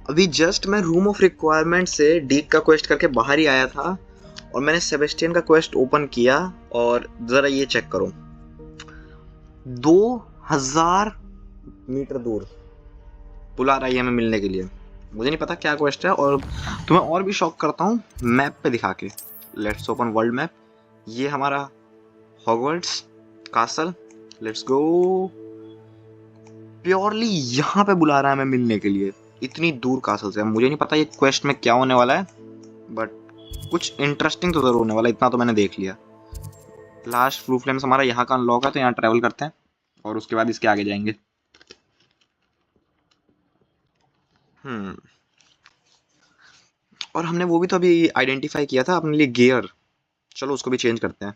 अभी जस्ट मैं room of requirement से डीक का क्वेस्ट करके बाहर ही आया था और मैंने सेबेस्टियन का क्वेस्ट ओपन किया और जरा ये चेक करो, 2000 मीटर दूर बुला रहा है हमें मिलने के लिए। मुझे नहीं पता क्या क्वेस्ट है और तुम्हें और भी शॉक करता हूँ मैप पे दिखा के। Let's open world map. ये हमारा Hogwarts castle, let's go. Purely यहाँ पे बुला रहा है हमें मिलने के लिए, इतनी दूर कासल से। मुझे नहीं पता ये क्वेस्ट में क्या होने वाला है, बट कुछ इंटरेस्टिंग तो जरूर होने वाला है, इतना तो मैंने देख लिया। लास्ट फ्लू फ्लेम्स हमारा यहाँ का अनलॉक है, तो यहाँ ट्रैवल करते हैं और उसके बाद इसके आगे जाएंगे। और हमने वो भी तो अभी आइडेंटिफाई किया था अपने लिए, गियर। चलो उसको भी चेंज करते हैं।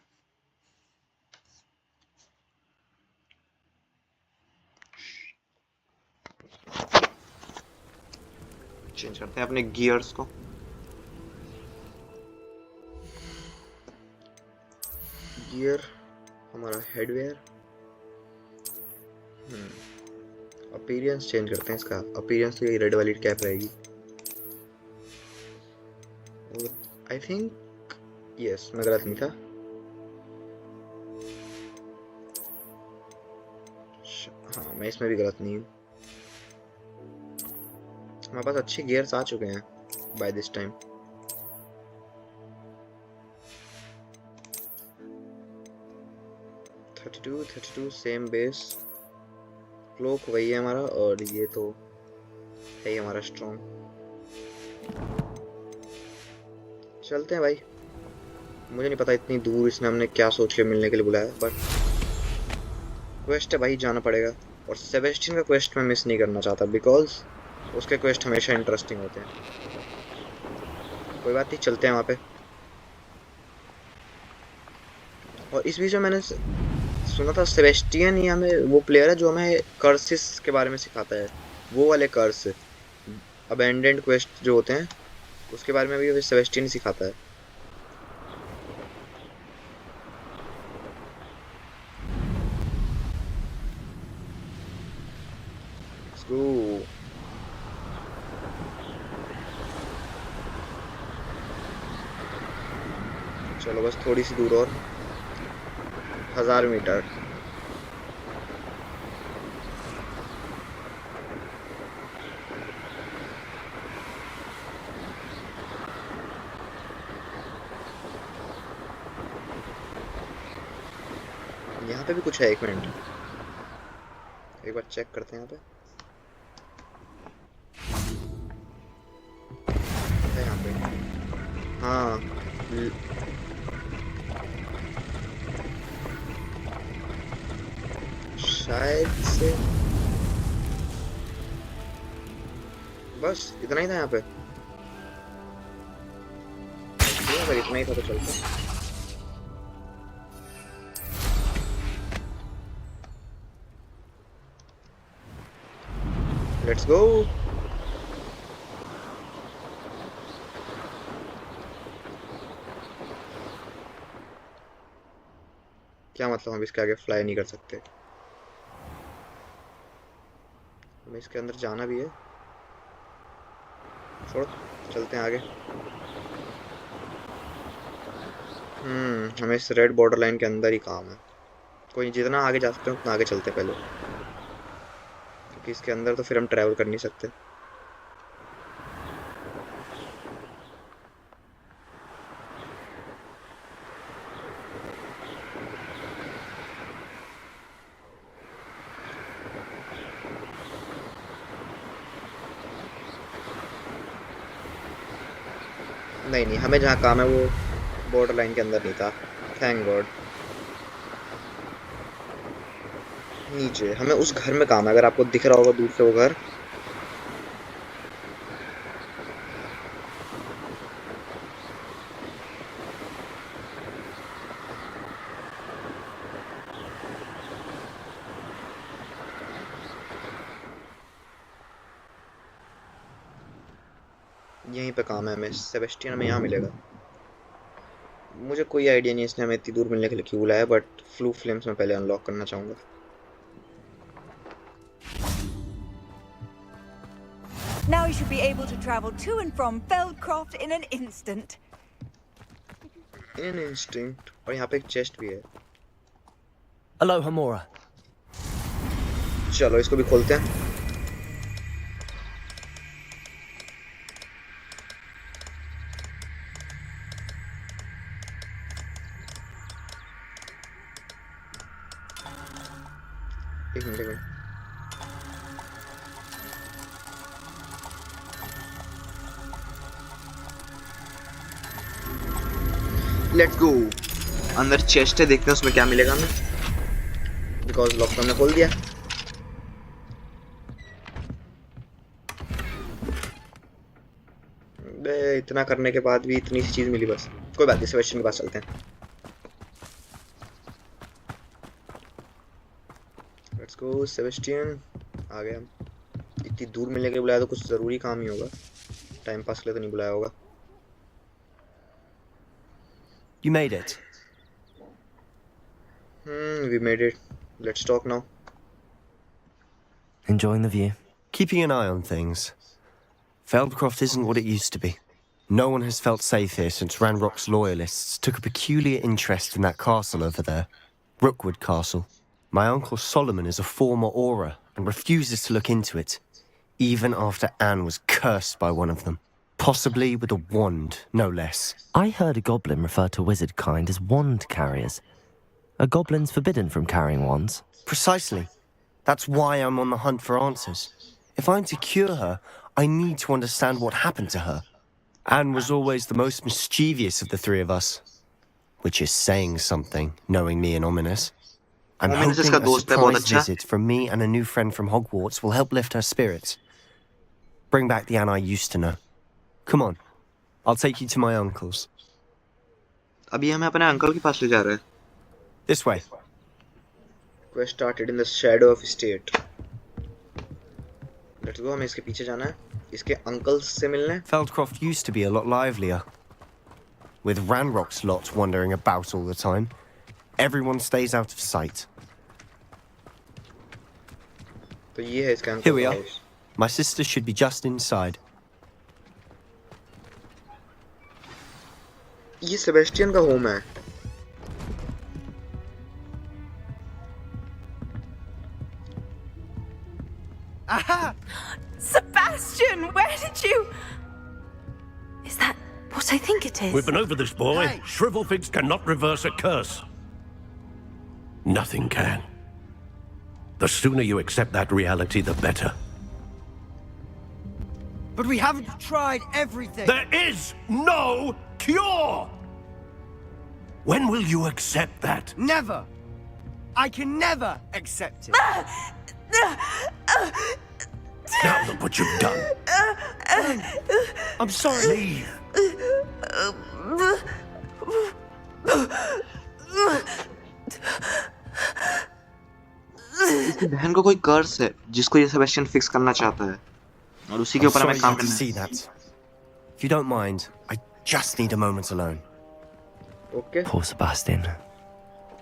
चेंज करते हैं अपने गियर्स को। गियर हमारा हेडवेयर। अपीयरेंस चेंज करते हैं इसका। अपीयरेंस तो ये रेड वाली कैप रहेगी। और आई थिंक यस, मैं गलत नहीं था। हाँ, मैं इसमें भी गलत नहीं हूँ। हमारे पास अच्छे गियर्स आ चुके हैं by this time. Thirty two same base. Cloak वही है हमारा, और ये तो है ही हमारा स्ट्रॉन्ग। चलते हैं भाई। मुझे नहीं पता इतनी दूर इसने हमने क्या सोच के मिलने के लिए बुलाया, बट क्वेस्ट है भाई, जाना पड़ेगा। और सेबेस्टियन का क्वेस्ट मैं मिस नहीं करना चाहता, बिकॉज उसके क्वेस्ट हमेशा इंटरेस्टिंग होते हैं। कोई बात नहीं, चलते हैं वहाँ पे। और इस बीच में मैंने सुना था सेबेस्टियन ही हमें वो प्लेयर है जो हमें कर्सिस के बारे में सिखाता है। वो वाले कर्स, अबेंडेंड क्वेस्ट जो होते हैं, उसके बारे में भी सेबेस्टियन ही सिखाता है। चलो बस थोड़ी सी दूर और, 1000 मीटर। यहाँ पे भी कुछ है, एक मिनट, एक बार चेक करते हैं। यहाँ पे है, यहाँ पे। हाँ, शायद से बस इतना ही था यहाँ पे। अगर इतना ही था तो चलते हैं। Let's go. क्या मतलब, हम इसके आगे फ्लाई नहीं कर सकते? हमें इसके अंदर जाना भी है। छोड़ो, चलते हैं आगे। हमें इस रेड बॉर्डर लाइन के अंदर ही काम है। कोई जितना आगे जा सकते हैं उतना आगे चलते पहले, क्योंकि इसके अंदर तो फिर हम ट्रैवल कर नहीं सकते। नहीं नहीं, हमें जहाँ काम है वो बॉर्डर लाइन के अंदर नहीं था, थैंक गॉड। नीचे हमें उस घर में काम है, अगर आपको दिख रहा होगा दूर से वो घर। यहीं पे काम है, हमें सेबेस्टियन हमें यहाँ मिलेगा। मुझे कोई आइडिया नहीं इसने हमें इतनी दूर मिलने के लिए क्यों बुलाया, बट फ्लू फ्लेम्स में पहले अनलॉक करना चाहूँगा। Now you should be able to travel to and from Feldcroft in an instant. In instinct. और यहाँ पे एक चेस्ट भी है. Aloha Mora. चलो इसको भी खोलते हैं. एक मिनट. Let's go. अंदर चेस्ट है, देखते हैं उसमें क्या मिलेगा हमें. बिकॉज लॉक हमने खोल दिया. बे इतना करने के बाद भी इतनी सी चीज मिली बस. कोई बात नहीं, सेबेस्टियन के पास चलते हैं. Let's go. सेबेस्टियन आ गया. इतनी दूर मिलने के लिए बुलाया तो कुछ जरूरी काम ही होगा. टाइम पास के लिए तो नहीं बुलाया होगा. You made it. We made it. Let's talk now. Enjoying the view? Keeping an eye on things. Feldcroft isn't what it used to be. No one has felt safe here since Ranrock's loyalists took a peculiar interest in that castle over there. Rookwood Castle. My uncle Solomon is a former Auror and refuses to look into it, even after Anne was cursed by one of them. Possibly with a wand, no less. I heard a goblin refer to wizard kind as wand carriers. Are goblins forbidden from carrying wands? Precisely. That's why I'm on the hunt for answers. If I'm to cure her, I need to understand what happened to her. Anne was always the most mischievous of the three of us. Which is saying something, knowing me and Ominous. I'm Ominous hoping a dost hai, bahut surprise acha. visit from me and a new friend from Hogwarts will help lift her spirits. Bring back the Anne I used to know. Come on, I'll take you to my uncle's. अभी हमें अपने uncle के पास ले जा रहा है. This way. Quest started in the shadow of state. Let's go. हमें इसके पीछे जाना है. इसके अंकल से मिलने. Feldcroft used to be a lot livelier. With Ranrock's lot wandering about all the time, everyone stays out of sight. तो ये है इसका uncle. Here we are. My sister should be just inside. ये Sebastian का home है. Aha! Sebastian, where did you... Is that what I think it is? We've been over this, boy. Hey. Shrivelfigs cannot reverse a curse. Nothing can. The sooner you accept that reality, the better. But we haven't tried everything. There is no cure! When will you accept that? Never. I can never accept it. Now look what you've done. I'm sorry. Leave. इसकी बहन को कोई कर्स है जिसको ये Sebastian fix करना चाहता है और उसी के ऊपर हमें काम करना है. See that. If you don't mind, I just need a moment alone. Okay. Poor Sebastian.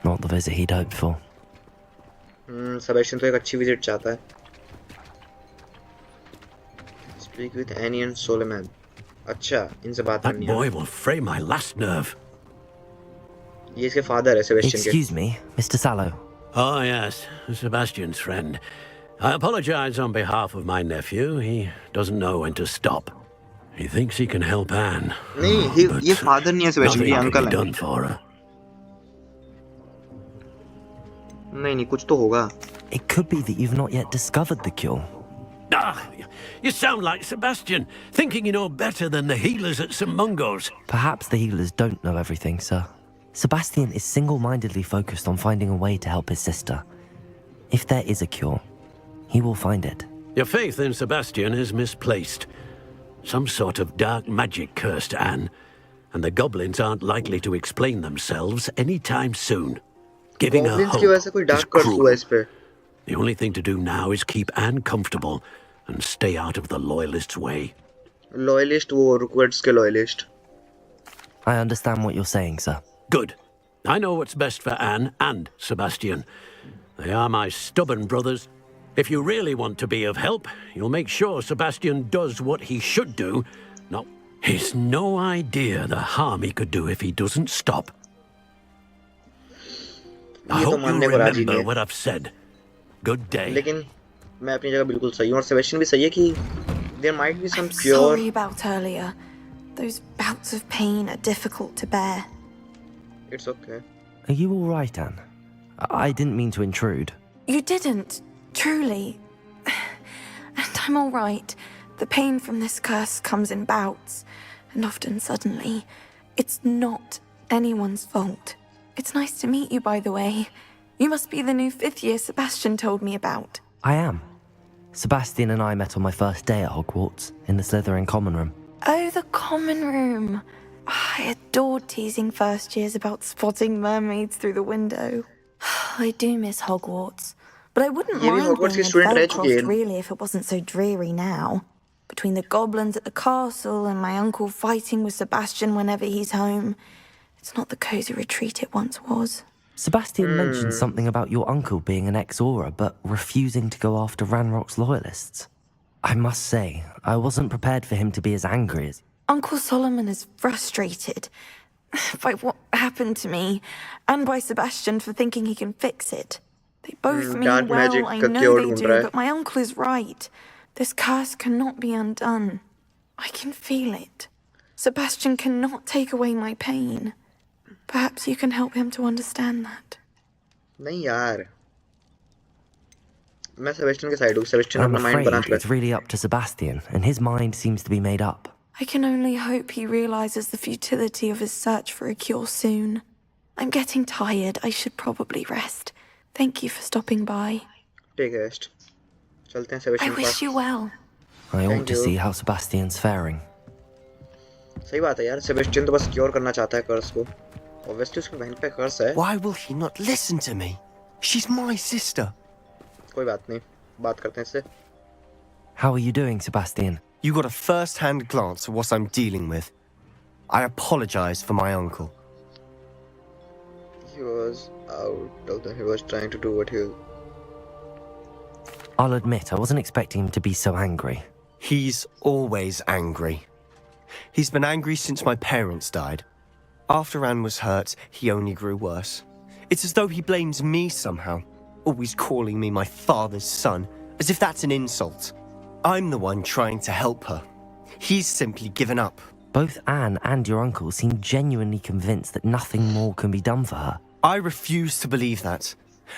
Not the visit he'd hoped for. Sebastian तो एक अच्छी विजिट चाहता है. Speak with Annie and Solomon. अच्छा, इनसे बात That करनी है. boy will fray my last nerve. ये इसके फादर है सेबेस्टियन के. Excuse me, Mr. Sallow. Oh, yes, Sebastian's friend. I apologize on behalf of my nephew. He doesn't know when to stop. He thinks he can help Anne. नहीं, ये father नहीं है Sebastian, ये Nothing uncle can be है. done for her. नहीं, कुछ तो होगा. It could be that you've not yet discovered the cure. Ah, you sound like Sebastian, thinking you know better than the healers at St. Mungo's. Perhaps the healers don't know everything, sir. Sebastian is single-mindedly focused on finding a way to help his sister. If there is a cure, he will find it. Your faith in Sebastian is misplaced. Some sort of dark magic cursed Anne, and the goblins aren't likely to explain themselves anytime soon. Giving her Goblins की वजह से कोई hope is dark कर्स हुआ cruel. इस पे. The only thing to do now is keep Anne comfortable and stay out of the loyalists' way. Loyalist वो Rookwood's के loyalist. I understand what you're saying, sir. Good. I know what's best for Anne and Sebastian. They are my stubborn brothers, If you really want to be of help, you'll make sure Sebastian does what he should do. No, he's no idea the harm he could do if he doesn't stop. I ये तो hope you मानने को राजी नहीं remember है. what I've said. Good day. लेकिन मैं अपनी जगह बिल्कुल सही हूँ और सेबेस्टियन भी सही है कि there might be some I'm cure. sorry about earlier. Those bouts of pain are difficult to bear. It's okay. Are you all right, Anne? I didn't mean to intrude. You didn't, truly. And I'm all right. The pain from this curse comes in bouts, and often suddenly. It's not anyone's fault. It's nice to meet you, by the way. You must be the new 5th year Sebastian told me about. I am. Sebastian and I met on my first day at Hogwarts, in the Slytherin common room. Oh, the common room. I adored teasing first years about spotting mermaids through the window. I do miss Hogwarts, but I wouldn't ये भी mind Hogwarts being की in student रह चुकी है. Feldcroft really if it wasn't so dreary now. Between the goblins at the castle and my uncle fighting with Sebastian whenever he's home, it's not the cosy retreat it once was. Sebastian mentioned something about your uncle being an ex-Auror, but refusing to go after Ranrock's loyalists. I must say, I wasn't prepared for him to be as angry as... Uncle Solomon is frustrated by what happened to me, and by Sebastian for thinking he can fix it. They both mean dark magic well, I का know cure they ढूंढ do, रहा है. but my uncle is right. This curse cannot be undone. I can feel it. Sebastian cannot take away my pain. Perhaps you can help him to understand that. नहीं यार. मैं Sebastian के side हूँ. Sebastian I'm अपना mind afraid बना it's really up to Sebastian, and his mind seems to be made up. I can only hope he realizes the futility of his search for a cure soon. I'm getting tired. I should probably rest. Thank you for stopping by. Take a rest. चलते हैं I Sebastian wish pass. you well. I ought Thank to you. see how Sebastian's faring. सही बात है यार. Sebastian तो बस cure करना चाहता है कर्स को. Obviously उसकी बहन पे कर्स है. Why will he not listen to me? She's my sister. कोई बात नहीं. बात करते हैं इससे. How are you doing, Sebastian? You got a first-hand glance at what I'm dealing with. I apologize for my uncle. He was out of the. He was trying to do what he. I'll admit, I wasn't expecting him to be so angry. He's always angry. He's been angry since my parents died. After Anne was hurt, he only grew worse. It's as though he blames me somehow, always calling me my father's son, as if that's an insult. I'm the one trying to help her. He's simply given up. Both Anne and your uncle seem genuinely convinced that nothing more can be done for her. I refuse to believe that.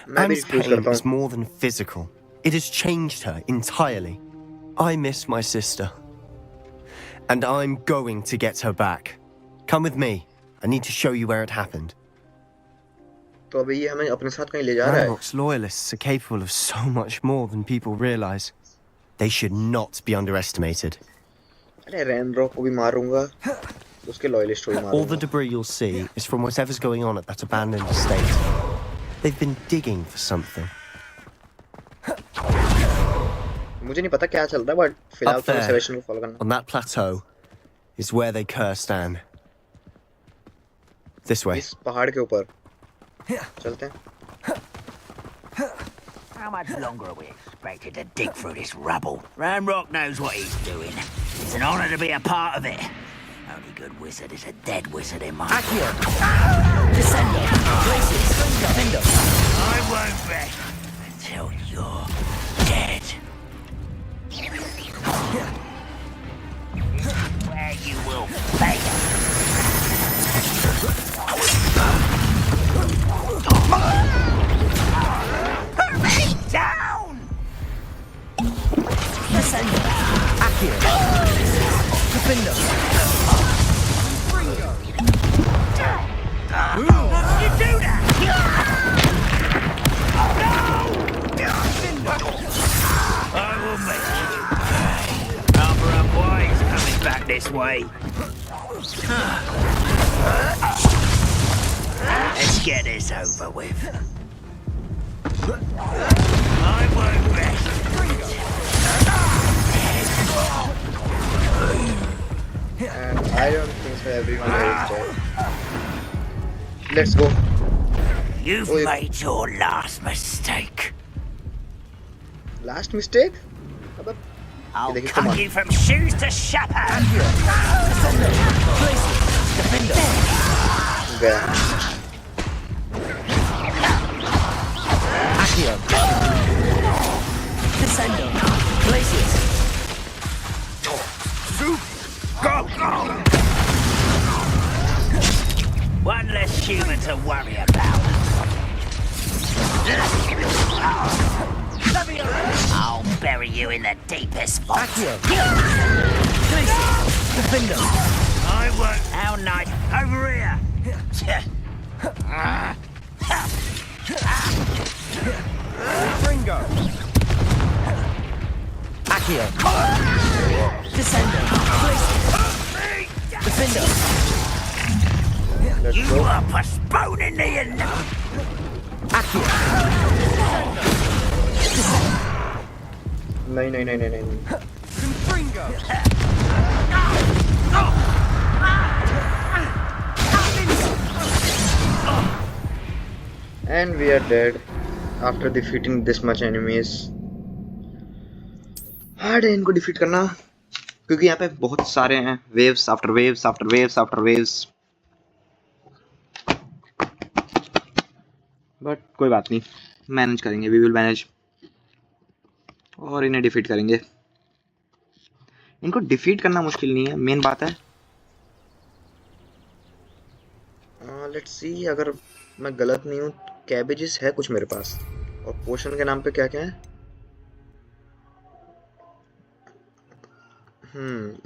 मैं भी Anne's refuse pain करता is हूँ. more than physical. It has changed her entirely. I miss my sister. And I'm going to get her back. Come with me. I need to show you where it happened. तो अभी ये हमें अपने साथ कहीं ले जा रहा है. Ranrock's loyalists are capable of so much more than people realize. They should not be underestimated. अरे रैनरॉक को भी मारूंगा. उसके लॉयलिस्ट को भी All the मारूंगा. debris you'll see is from whatever's going on at that abandoned estate. They've been digging for something. मुझे नहीं पता क्या चल रहा है, बट फिलहाल Up तो there, सेबेस्टियन को फॉलो करना. on that plateau, is where they cursed Anne. This way. इस पहाड़ के ऊपर. चलते हैं. How much longer are we expected to dig through this rubble? Ranrock knows what he's doing. It's an honor to be a part of it. Only good wizard is a dead wizard in my Accio! Descendo! Places! Defendo! I won't rest until you're dead. Where you will fail. Put me down! Descendo! Accio! Defendo! You do that! I will make you pay. Number of boys coming back this way. Let's get this over with. I won't rest. And I don't think so everyone is dead. Let's go. You've Oi. made your last mistake. Last mistake. अब I'll देखिए, cut come on. you from shoes to shappers. गया। Accio. Descendo. Glacius. Go, go! One less human to worry about. I'll bury you in the deepest vault. Accio. Glacius. Defendo. I won't. How nice. Over here. Ringo. Accio. Descendo. Glacius. Defendo. Let's You go. are postponing the enough. Accio. नहीं नहीं नहीं नहीं नहीं। Ringo. And we are dead after defeating this much enemies. Hard है इनको defeat करना क्योंकि यहाँ पे बहुत सारे हैं, waves after waves after waves after waves. But कोई बात नहीं, मैनेज करेंगे, वी विल मैनेज और इन्हें डिफीट करेंगे। इनको डिफीट करना मुश्किल नहीं है, मेन बात है। लेट्स सी, अगर मैं गलत नहीं हूँ कैबेजेस है कुछ मेरे पास, और पोशन के नाम पे क्या क्या है।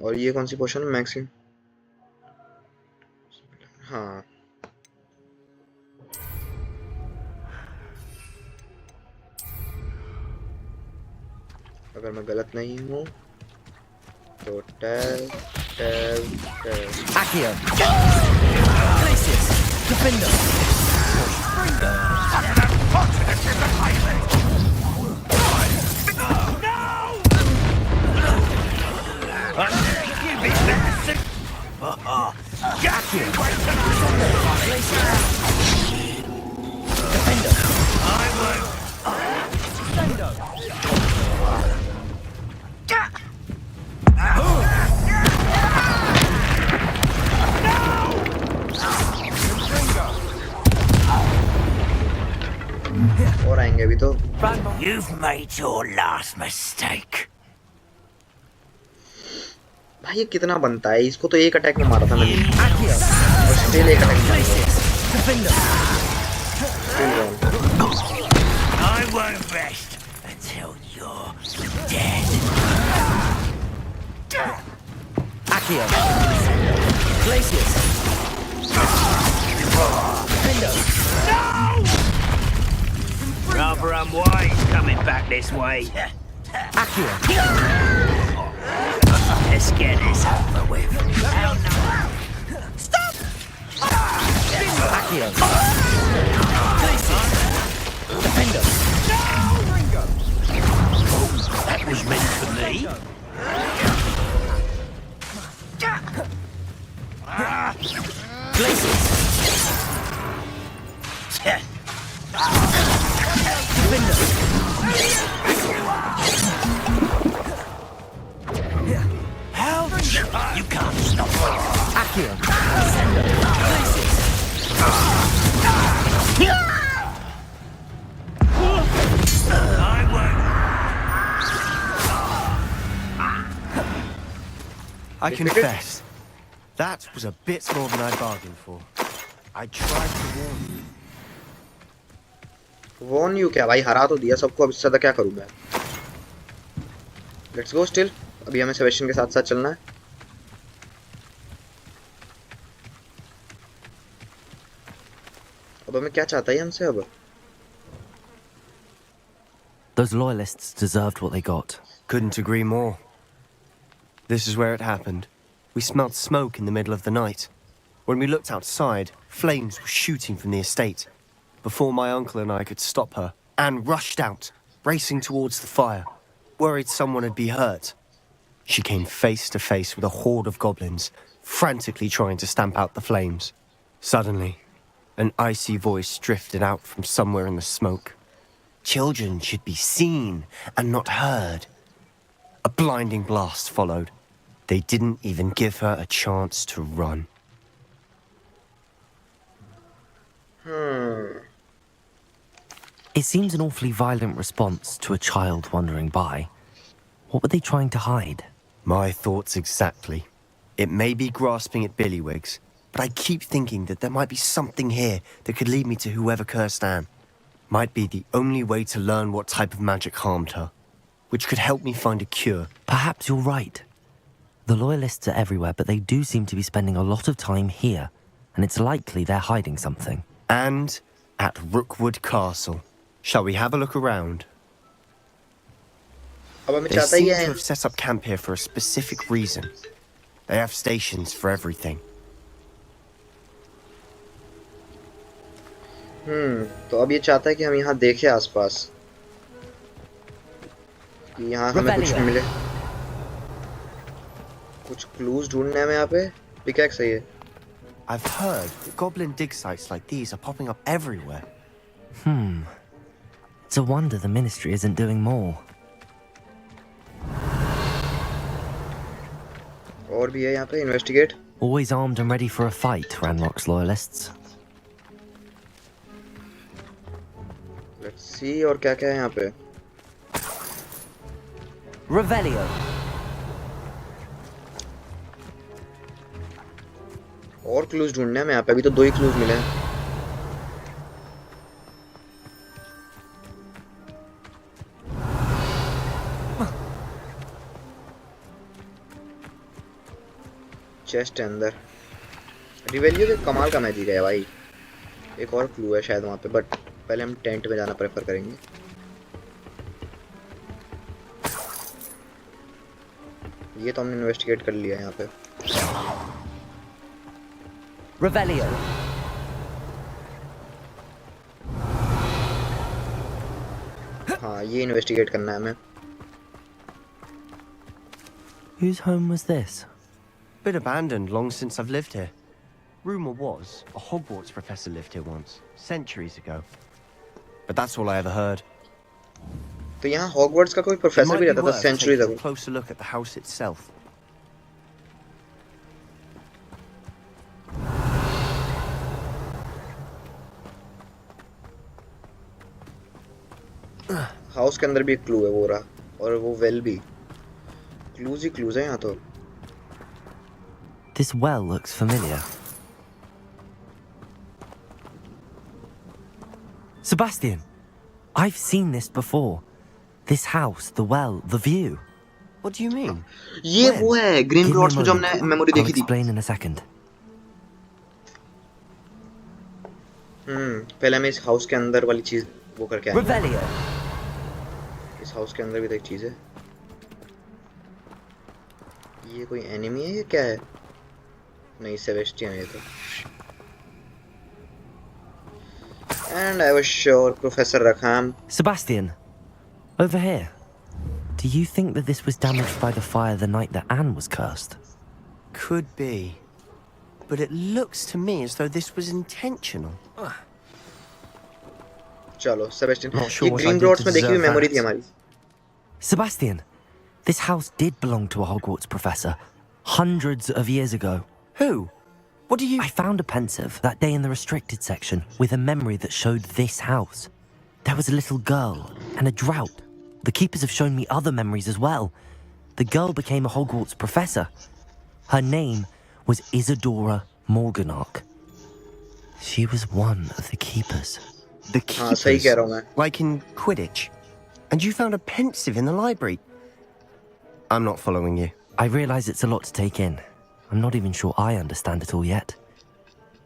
और ये कौन सी पोशन है? मैक्सिम। हाँ, अगर मैं गलत नहीं हूँ तो tell tell tell. Accio. Glacius. Defendo. और आएंगे अभी तो। You've made your last mistake. भाई ये कितना बनता है? इसको तो एक अटैक में मारा था मैंने, Accio. और स्टिल एक अटैक में मारा। Glacius. Defendo. Still gone. I won't rest until you're dead. Accio. Glacius. Defendo. Rather unwise coming back this way. Accio. Let's get this over with. Accio. Glacius. Defendo. That was meant for me. Glacius. You can't stop me. Accio. Descendo. Glacius. I won't. I confess, that was a bit more than I bargained for. I tried to warn you. Warne you क्या भाई? हरा तो दिया सबको, अब इससे ज्यादा क्या करूँ मैं? Let's go still. अभी हमें सेबेस्टियन के साथ साथ चलना है। अब हमें क्या चाहता है हमसे अब? Those loyalists deserved what they got. Couldn't agree more. This is where it happened. We smelled smoke in the middle of the night. When we looked outside, flames were shooting from the estate. Before my uncle and I could stop her, Anne rushed out, racing towards the fire, worried someone had been hurt. She came face to face with a horde of goblins, frantically trying to stamp out the flames. Suddenly, an icy voice drifted out from somewhere in the smoke. Children should be seen and not heard. A blinding blast followed. They didn't even give her a chance to run. It seems an awfully violent response to a child wandering by. What were they trying to hide? My thoughts exactly. It may be grasping at billywhigs, but I keep thinking that there might be something here that could lead me to whoever cursed Anne. Might be the only way to learn what type of magic harmed her, which could help me find a cure. Perhaps you're right. The Loyalists are everywhere, but they do seem to be spending a lot of time here, and it's likely they're hiding something. And at Rookwood Castle. Shall we have a look around? अब हमें They चाहता ही seem to है have set up camp here for a specific reason. They have stations for everything. तो अब ये चाहता है कि हम यहाँ देखें आसपास कि यहाँ हमें कुछ Rebellion. मिले, कुछ क्लूज ढूंढने में यहाँ पे पिकैक्स सही है। I've heard that goblin dig sites like these are popping up everywhere. It's a wonder the Ministry isn't doing more. और भी है यहाँ पे investigate. Always armed and ready for a fight, Ranrock's Loyalists. Let's see और क्या क्या है यहाँ पे। Revelio. और क्लूज ढूंढने हैं हमें यहाँ पे, अभी तो 2 ही क्लूज मिले हैं। चेस्ट अंदर रिवेलियो के कमाल का मैजिक है भाई। एक और क्लू है शायद वहाँ पे, बट पहले हम टेंट में जाना प्रेफर करेंगे। ये तो हमने इन्वेस्टिगेट कर लिया यहाँ पे। Revelio. हाँ ये इन्वेस्टिगेट करना है हमें। Whose home was this? Been abandoned long since I've lived here. Rumour was a Hogwarts professor lived here once, centuries ago. But that's all I ever heard. तो यहाँ हॉगवर्ट्स का कोई It प्रोफेसर might भी be रहता था worth centuries taking ago. a closer look at the house itself. House के अंदर भी एक क्लू है वो रहा, और वो वेल भी। क्लूज ही क्लूज है यहाँ तो। This well looks familiar. Sebastian! I've seen this before. This house, the well, the view. What do you mean? ये वो है green Give me a rods में जो moment. हमने मेमोरी I'll देखी थी। explain in a second. पहले हमें इस हाउस के अंदर वाली चीज वो करके आए। Revelio. इस हाउस के अंदर भी तो एक चीज है। ये कोई एनिमी है, ये क्या है? नहीं, सेबेस्टियन है ये तो। And I was sure Professor Rakham. Sebastian, over here. Do you think that this was damaged by the fire the night that Anne was cursed? Could be. But it looks to me as though this was intentional. चलो Sebastian, Not sure ये what I green did rods to में देखी हुई deserve memory that. थी हमारी। Sebastian, this house did belong to a Hogwarts professor hundreds of years ago. Who? What do you... I found a pensive that day in the restricted section with a memory that showed this house. There was a little girl and a drought. The keepers have shown me other memories as well. The girl became a Hogwarts professor. Her name was Isadora Morganach. She was one of the keepers. The हाँ सही keepers? कह रहा हूँ मैं। Like in Quidditch? And you found a pensive in the library? I'm not following you. I realize it's a lot to take in. I'm not even sure I understand it all yet.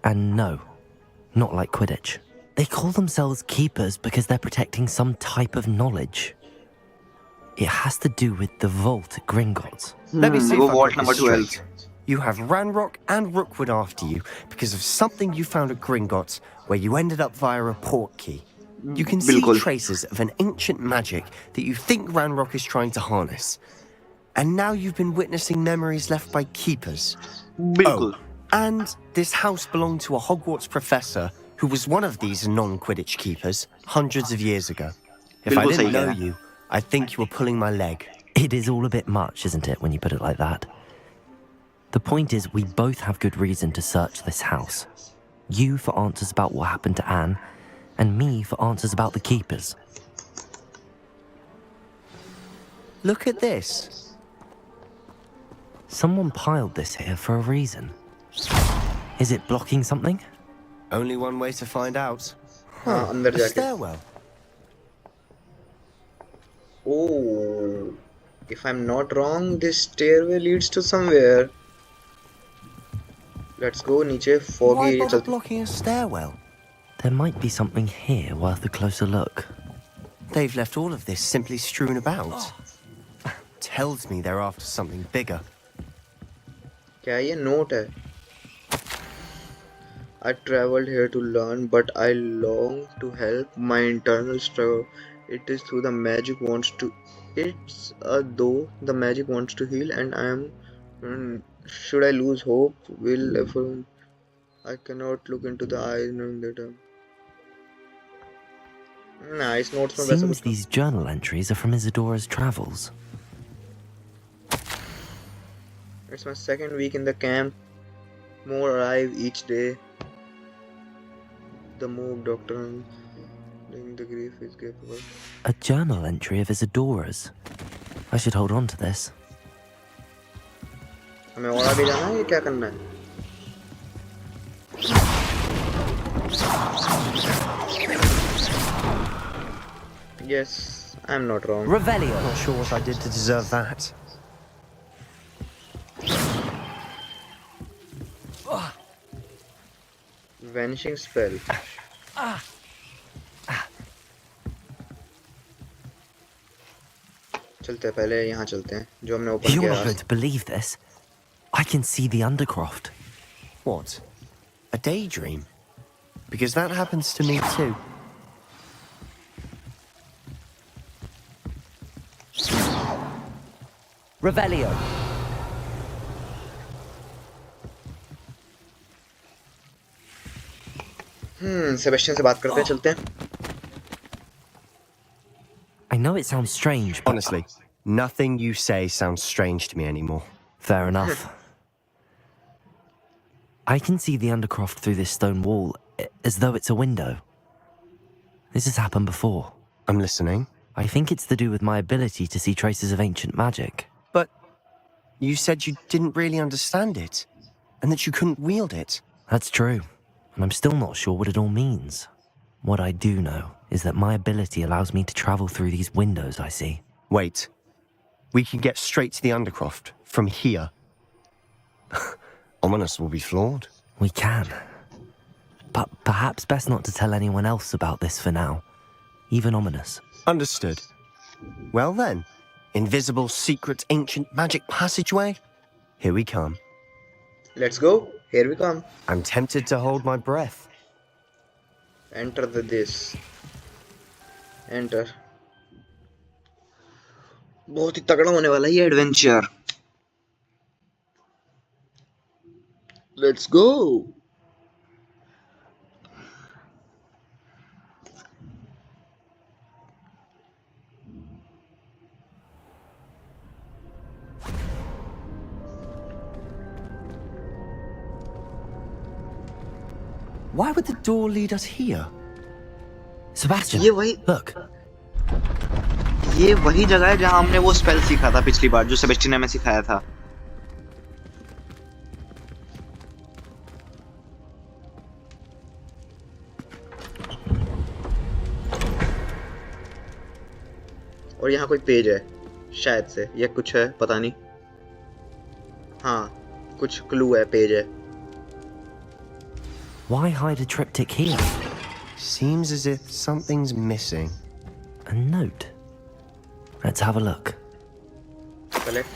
And no, not like Quidditch. They call themselves keepers because they're protecting some type of knowledge. It has to do with the vault at Gringotts. Let me see if वो I've vault got number this 12। straight. You have Ranrock and Rookwood after you because of something you found at Gringotts where you ended up via a port key. You can see बिल्कुल। traces of an ancient magic that you think Ranrock is trying to harness. And now you've been witnessing memories left by keepers. बिल्कुल। And this house belonged to a Hogwarts professor who was one of these non-Quidditch keepers hundreds of years ago. If I बिल्कुल सही didn't know कह रहा है। you, I'd think you were pulling my leg. It is all a bit much, isn't it, when you put it like that? The point is, we both have good reason to search this house. You for answers about what happened to Anne, and me for answers about the keepers. Look at this. Someone piled this here for a reason. Is it blocking something? Only one way to find out. हाँ अंदर A जाके। stairwell. Oh, if I'm not wrong, this stairway leads to somewhere. Let's go नीचे foggy Why area bother चलते। blocking a stairwell? There might be something here worth a closer look. They've left all of this simply strewn about. Tells me they're after something bigger. क्या ये note है? I traveled here to learn, but I long to help my internal struggle. It is through the magic wants to. It's though the magic wants to heal, and I am. Should I lose hope? Will ever. I cannot look into the eyes knowing that I'm. Nice notes में वैसा Seems कुछ these journal entries are from Isadora's travels. It's my second week in the camp. More arrive each day. The move, doctor. The grief is capable. A journal entry of Isadora's. I should hold on to this. हमें और आगे जाना है या क्या करना है? Yes, I'm not wrong. Revelio. Not sure what I did to deserve that. Vanishing spell. चलते हैं पहले यहाँ चलते हैं जो हमने ओपन You're किया not going to believe this. I can see the Undercroft. What? A daydream? Because that happens to me too. Revelio. Sebastian से बात करते हैं चलते हैं I know it sounds strange, but Honestly, nothing you say sounds strange to me anymore. fair enough. I can see the Undercroft through this stone wall, as though it's a window. This has happened before. I'm listening. I think it's to do with my ability to see traces of ancient magic. But you said you didn't really understand it, and that you couldn't wield it. That's true, and I'm still not sure what it all means. What I do know is that my ability allows me to travel through these windows I see. Wait. We can get straight to the Undercroft from here. Ominous will be flawed. We can. But perhaps best not to tell anyone else about this for now. Even Ominous. Understood. Well then, invisible, secret, ancient magic passageway? Here we come. Let's go. Here we come. I'm tempted to hold my breath. Enter this. Enter. बहुत ही तगड़ा होने वाला है ये adventure. Let's go. Why would the door lead us here? Sebastian, ये वही look. ये वही जगह है जहाँ हमने वो स्पेल सीखा था पिछली बार जो सेबेस्टियन ने हमें सिखाया था. और यहाँ कोई पेज है शायद से या कुछ है पता नहीं. हाँ कुछ क्लू है पेज है. Why hide a triptych here? Seems as if something's missing. A note. Let's have a look. Collect.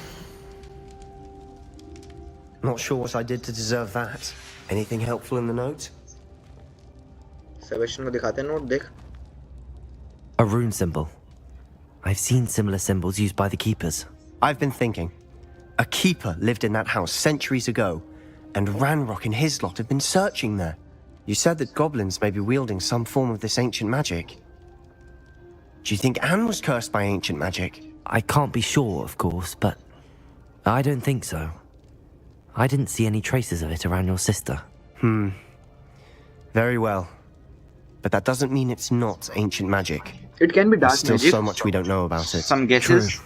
Not sure what I did to deserve that. Anything helpful in the note? Sebastian को दिखाते हैं note देख. A rune symbol. I've seen similar symbols used by the keepers. I've been thinking. A keeper lived in that house centuries ago, and Ranrock and his lot have been searching there. You said that goblins may be wielding some form of this ancient magic. Do you think Anne was cursed by ancient magic? I can't be sure, of course, but I don't think so. I didn't see any traces of it around your sister. Very well. But that doesn't mean it's not ancient magic. It can be dark There's still magic. so much we don't know about it. Some guesses.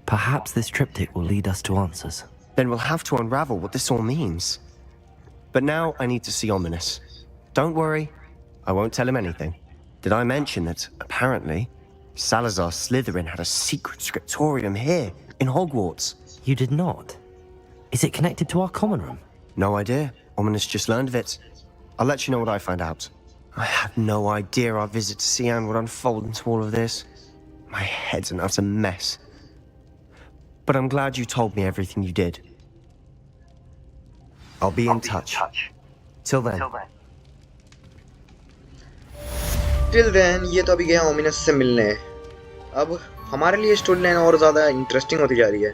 Perhaps this triptych will lead us to answers. Then we'll have to unravel what this all means. But now I need to see Ominous. Don't worry, I won't tell him anything. Did I mention that, apparently, Salazar Slytherin had a secret scriptorium here, in Hogwarts? You did not? Is it connected to our common room? No idea. Ominous just learned of it. I'll let you know what I find out. I had no idea our visit to see Anne would unfold into all of this. My head's an utter mess. But I'm glad you told me everything you did. I'll be in touch. Till then. Till then, ये तो अभी गया ominous से मिलने। अब हमारे लिए story line और ज़्यादा इंटरेस्टिंग होती जा रही है।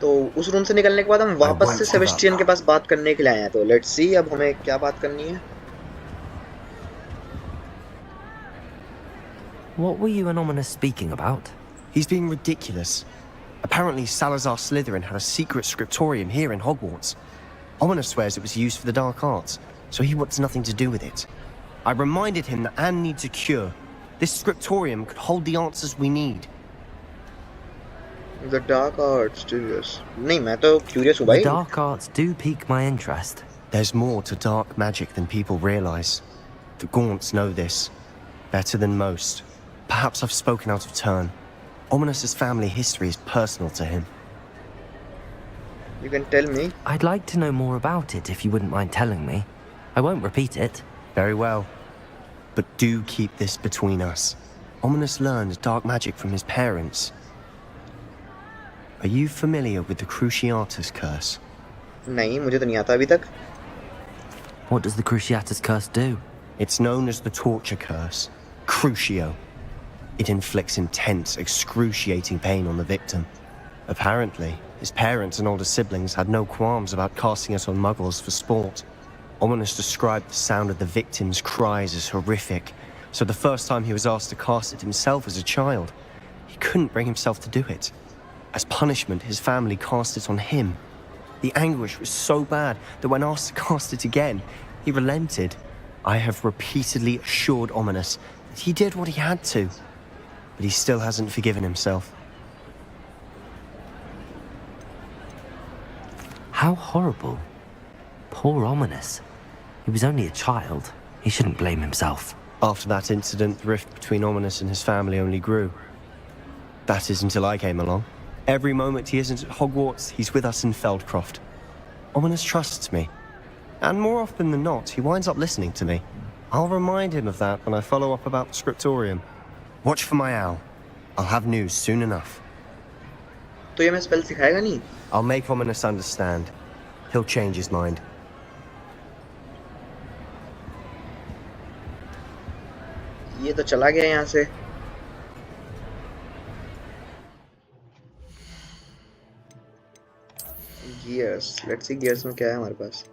तो उस रूम से निकलने के बाद हम वापस से सेबेस्टियन के पास बात करने के लिए आए हैं। तो लेट्स सी अब हमें क्या बात करनी है। What were you and Ominous speaking about? He's being ridiculous. Apparently Salazar Slytherin had a secret scriptorium here in Hogwarts. Ominous swears it was used for the dark arts, so he wants nothing to do with it. I reminded him that Anne needs a cure. This scriptorium could hold the answers we need. The dark arts, curious. नहीं मैं तो curious हूँ भाई. The dark arts do pique my interest. There's more to dark magic than people realize. The Gaunts know this better than most. Perhaps I've spoken out of turn. Ominous's family history is personal to him. You can tell me. I'd like to know more about it if you wouldn't mind telling me. I won't repeat it. Very well. But do keep this between us. Ominous learned dark magic from his parents. Are you familiar with the Cruciatus curse? नहीं मुझे तो नहीं आता अभी तक. What does the Cruciatus curse do? It's known as the torture curse. Crucio. It inflicts intense, excruciating pain on the victim. Apparently, his parents and older siblings had no qualms about casting it on muggles for sport. Ominous described the sound of the victim's cries as horrific, so the first time he was asked to cast it himself as a child, he couldn't bring himself to do it. As punishment, his family cast it on him. The anguish was so bad that when asked to cast it again, he relented. I have repeatedly assured Ominous that he did what he had to, but he still hasn't forgiven himself. How horrible. Poor Ominous. He was only a child. He shouldn't blame himself. After that incident, the rift between Ominous and his family only grew. That is until I came along. Every moment he isn't at Hogwarts, he's with us in Feldcroft. Ominous trusts me. And more often than not, he winds up listening to me. I'll remind him of that when I follow up about the scriptorium. Watch for my owl. I'll have news soon enough. तो ये मैं spell सिखाएगा नहीं? I'll make Ominous understand. He'll change his mind. ये तो चला गया यहाँ से. Gears. Let's see gears में क्या है हमारे पास.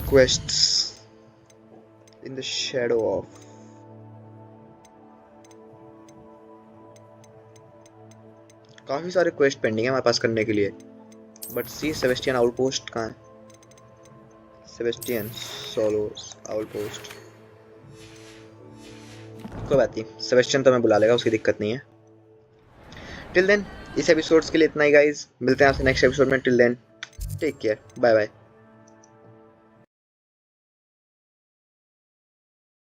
Quests in the shadow of. काफी सारे क्वेस्ट पेंडिंग है हमारे पास करने के लिए. बट सी सेबेस्टियन आउटपोस्ट कहाँ है? Sebastian Saulos outpost. कोई बात नहीं, सेबेस्टियन तो मैं बुला लेगा, उसकी दिक्कत नहीं है. टिल देन इस एपिसोड्स के लिए इतना ही गाइज. मिलते हैं आपसे नेक्स्ट एपिसोड में. Till then take care, bye bye.